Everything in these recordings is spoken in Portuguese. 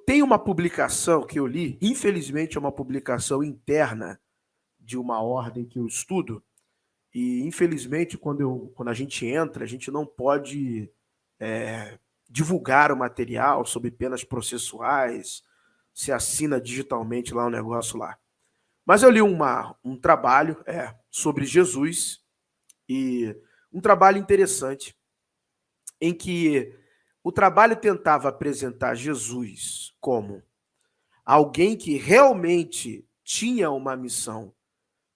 tem uma publicação que eu li, infelizmente é uma publicação interna de uma ordem que eu estudo, e infelizmente quando a gente entra, a gente não pode divulgar o material sob penas processuais, se assina digitalmente lá o negócio lá. Mas eu li um trabalho sobre Jesus, e um trabalho interessante, em que o trabalho tentava apresentar Jesus como alguém que realmente tinha uma missão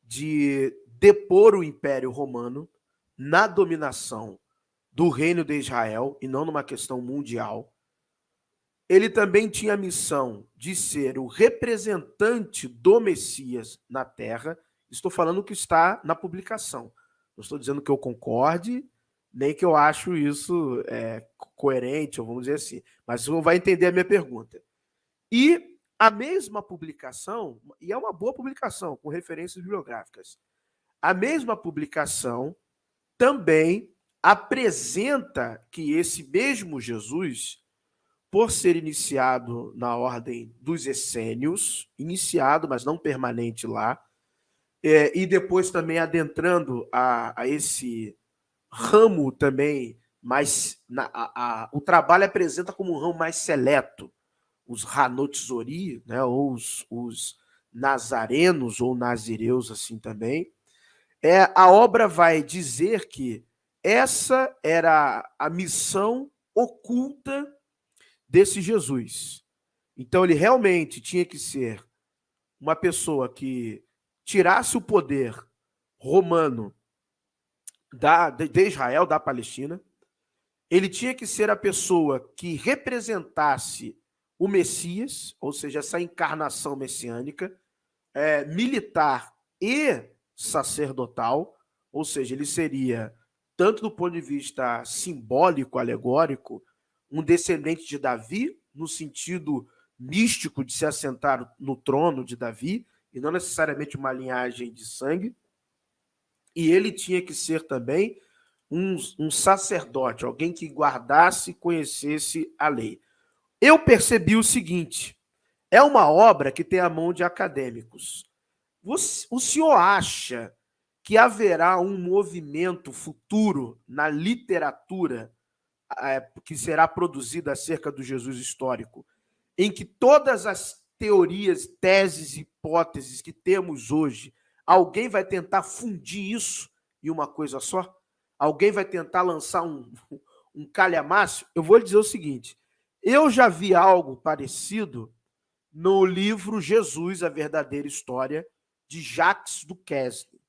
de depor o Império Romano na dominação do Reino de Israel, e não numa questão mundial. Ele também tinha a missão de ser o representante do Messias na Terra. Estou falando o que está na publicação. Não estou dizendo que eu concorde, nem que eu acho isso coerente, ou vamos dizer assim. Mas você vai entender a minha pergunta. E a mesma publicação, e é uma boa publicação, com referências bibliográficas, a mesma publicação também apresenta que esse mesmo Jesus, por ser iniciado na ordem dos essênios, iniciado, mas não permanente lá, e depois também adentrando a esse ramo também mais... o trabalho apresenta como um ramo mais seleto, os Hanotzori, né, ou os nazarenos ou nazireus assim também. A obra vai dizer que essa era a missão oculta desse Jesus. Então ele realmente tinha que ser uma pessoa que tirasse o poder romano de Israel, da Palestina. Ele tinha que ser a pessoa que representasse o Messias, ou seja, essa encarnação messiânica, militar e sacerdotal, ou seja, ele seria, tanto do ponto de vista simbólico, alegórico, um descendente de Davi, no sentido místico de se assentar no trono de Davi, e não necessariamente uma linhagem de sangue. E ele tinha que ser também um sacerdote, alguém que guardasse e conhecesse a lei. Eu percebi o seguinte: é uma obra que tem a mão de acadêmicos. O senhor acha que haverá um movimento futuro na literatura que será produzida acerca do Jesus histórico, em que todas as teorias, teses, hipóteses que temos hoje, alguém vai tentar fundir isso em uma coisa só? Alguém vai tentar lançar um calhamaço? Eu vou lhe dizer o seguinte: eu já vi algo parecido no livro Jesus, a Verdadeira História, de Jacques Duquesne.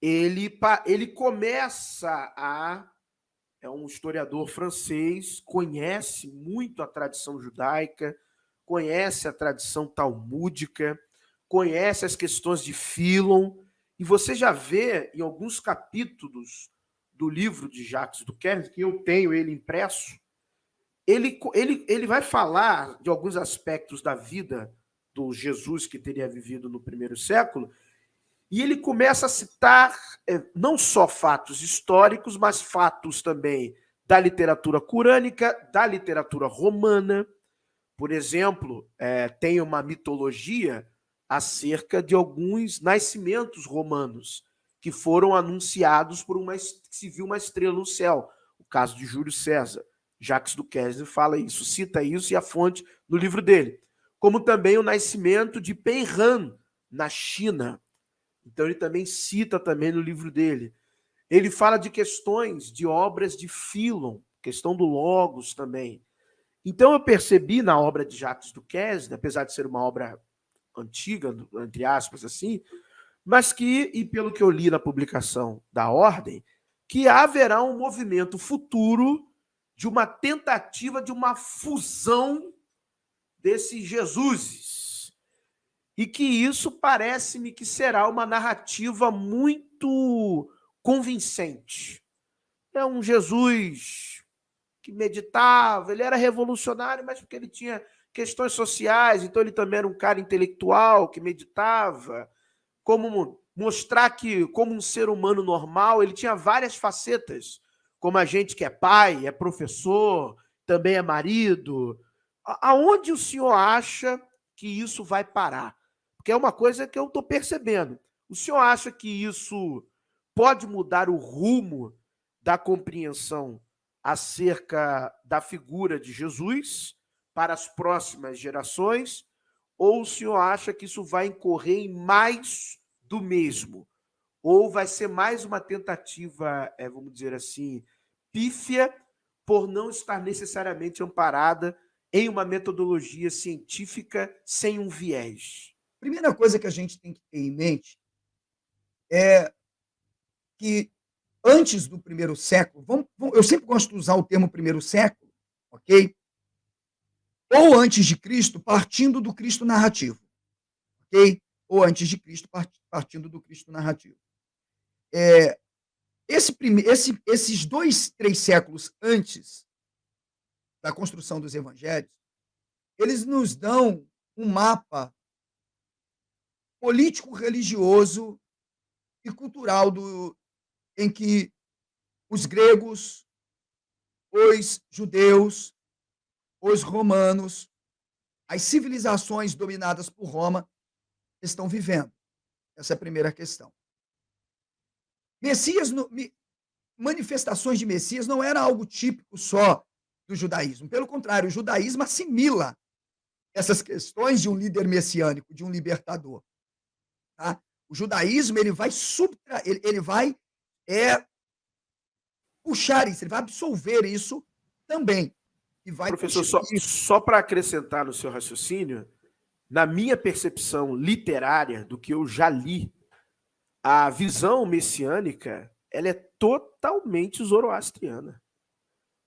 Ele começa a... É um historiador francês, conhece muito a tradição judaica, conhece a tradição talmúdica, conhece as questões de Fílon, e você já vê em alguns capítulos do livro de Jacques Duquesne, que eu tenho ele impresso, ele vai falar de alguns aspectos da vida do Jesus que teria vivido no primeiro século, e ele começa a citar não só fatos históricos, mas fatos também da literatura corânica, da literatura romana. Por exemplo, tem uma mitologia acerca de alguns nascimentos romanos que foram anunciados por que se viu uma estrela no céu. O caso de Júlio César. Jacques Duquesne fala isso, cita isso, e a fonte no livro dele. Como também o nascimento de Peihan, na China. Então ele também cita também no livro dele. Ele fala de questões de obras de Fílon, questão do Logos também. Então eu percebi na obra de Jacques Duquesne, apesar de ser uma obra antiga, entre aspas, assim, mas que, e pelo que eu li na publicação da Ordem, que haverá um movimento futuro de uma tentativa de uma fusão desses Jesuses. E que isso parece-me que será uma narrativa muito convincente. É um Jesus que meditava, ele era revolucionário, mas porque ele tinha questões sociais, então ele também era um cara intelectual que meditava, como mostrar que, como um ser humano normal, ele tinha várias facetas, como a gente que é pai, é professor, também é marido, Aonde o senhor acha que isso vai parar? Porque é uma coisa que eu estou percebendo. O senhor acha que isso pode mudar o rumo da compreensão acerca da figura de Jesus para as próximas gerações? Ou o senhor acha que isso vai incorrer em mais do mesmo? Ou vai ser mais uma tentativa, vamos dizer assim, pífia, por não estar necessariamente amparada em uma metodologia científica sem um viés? Primeira coisa que a gente tem que ter em mente é que antes do primeiro século, eu sempre gosto de usar o termo primeiro século, ok? Ou antes de Cristo, partindo do Cristo narrativo, ok? Ou antes de Cristo, partindo do Cristo narrativo. Esses 2, 3 séculos antes da construção dos evangelhos, eles nos dão um mapa político-religioso e cultural em que os gregos, os judeus, os romanos, as civilizações dominadas por Roma estão vivendo. Essa é a primeira questão. Manifestações de Messias não era algo típico só do judaísmo. Pelo contrário, o judaísmo assimila essas questões de um líder messiânico, de um libertador. Tá? O judaísmo ele vai puxar isso, ele vai absolver isso também. E vai Professor, só para acrescentar no seu raciocínio, na minha percepção literária do que eu já li, a visão messiânica ela é totalmente zoroastriana.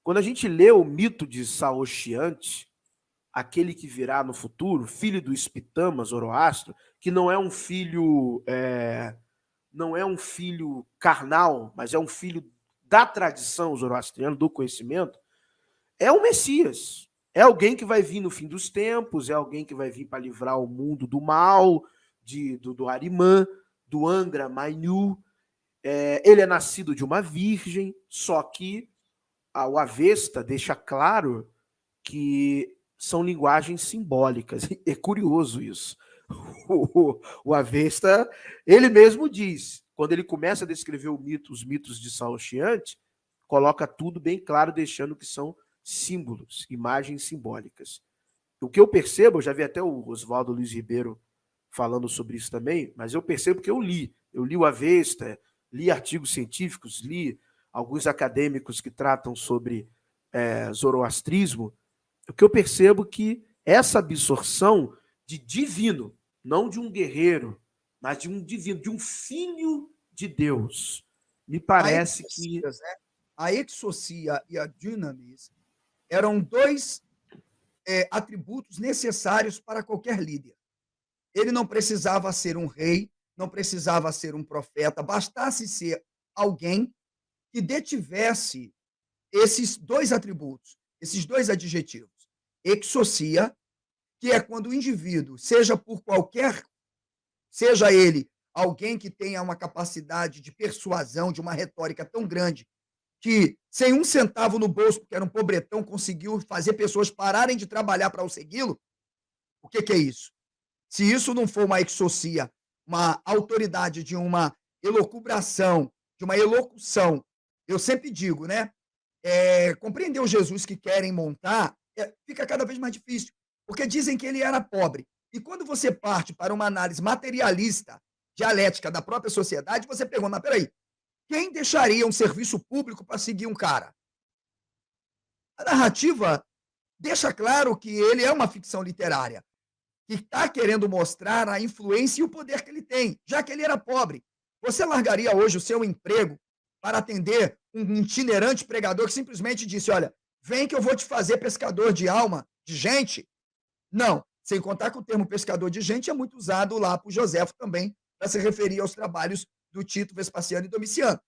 Quando a gente lê o mito de Saoshyant, aquele que virá no futuro, filho do Spitama, Zoroastro, que não é um filho carnal, mas é um filho da tradição zoroastriana, do conhecimento, é o Messias. É alguém que vai vir no fim dos tempos, é alguém que vai vir para livrar o mundo do mal, do Arimã, do Angra Mainyu. Ele é nascido de uma virgem, só que o Avesta deixa claro que são linguagens simbólicas. É curioso isso. O Avesta, ele mesmo diz, quando ele começa a descrever os mitos de Saoshyant, coloca tudo bem claro, deixando que são símbolos, imagens simbólicas. O que eu percebo, eu já vi até o Oswaldo Luiz Ribeiro falando sobre isso também, mas eu percebo que eu li o Avesta, li artigos científicos, li alguns acadêmicos que tratam sobre zoroastrismo. O que eu percebo que essa absorção de divino, não de um guerreiro, mas de um divino, de um filho de Deus, me parece que... Né? A exousia e a dunamis eram dois atributos necessários para qualquer líder. Ele não precisava ser um rei, não precisava ser um profeta, bastasse ser alguém que detivesse esses dois atributos, esses dois adjetivos. Exousia, que é quando o indivíduo, seja ele alguém que tenha uma capacidade de persuasão, de uma retórica tão grande, que sem um centavo no bolso, porque era um pobretão, conseguiu fazer pessoas pararem de trabalhar para o segui-lo. O que é isso? Se isso não for uma exousia, uma autoridade de uma elocubração, de uma elocução, eu sempre digo, né? Compreender o Jesus que querem montar fica cada vez mais difícil, porque dizem que ele era pobre. E quando você parte para uma análise materialista, dialética da própria sociedade, você pergunta, mas peraí, quem deixaria um serviço público para seguir um cara? A narrativa deixa claro que ele é uma ficção literária, que está querendo mostrar a influência e o poder que ele tem, já que ele era pobre. Você largaria hoje o seu emprego para atender um itinerante pregador que simplesmente disse, olha, vem que eu vou te fazer pescador de alma, de gente? Não, sem contar que o termo pescador de gente é muito usado lá por Joséfo também, para se referir aos trabalhos do Tito, Vespasiano e Domiciano.